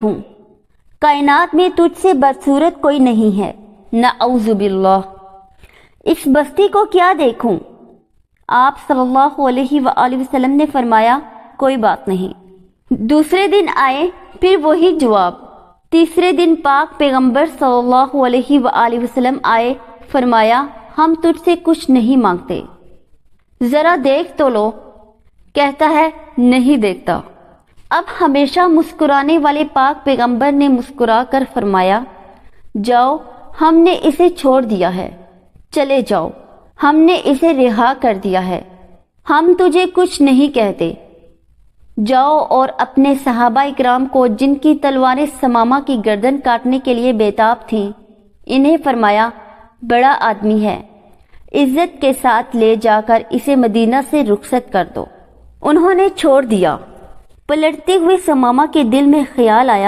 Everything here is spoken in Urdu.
ہوں، کائنات میں تجھ سے بدصورت کوئی نہیں ہے، نعوذ باللہ، اس بستی کو کیا دیکھوں؟ آپ صلی اللہ علیہ وآلہ وسلم نے فرمایا کوئی بات نہیں۔ دوسرے دن آئے، پھر وہی جواب۔ تیسرے دن پاک پیغمبر صلی اللہ علیہ وآلہ وسلم آئے، فرمایا ہم تجھ سے کچھ نہیں مانگتے، ذرا دیکھ تو لو۔ کہتا ہے نہیں دیکھتا۔ اب ہمیشہ مسکرانے والے پاک پیغمبر نے مسکرا کر فرمایا جاؤ، ہم نے اسے چھوڑ دیا ہے، چلے جاؤ، ہم نے اسے رہا کر دیا ہے، ہم تجھے کچھ نہیں کہتے، جاؤ۔ اور اپنے صحابہ اکرام کو جن کی تلواریں ثمامہ کی گردن کاٹنے کے لیے بےتاب تھیں، انہیں فرمایا بڑا آدمی ہے، عزت کے ساتھ لے جا کر اسے مدینہ سے رخصت کر دو۔ انہوں نے چھوڑ دیا۔ پلٹتے ہوئے ثمامہ کے دل میں خیال آیا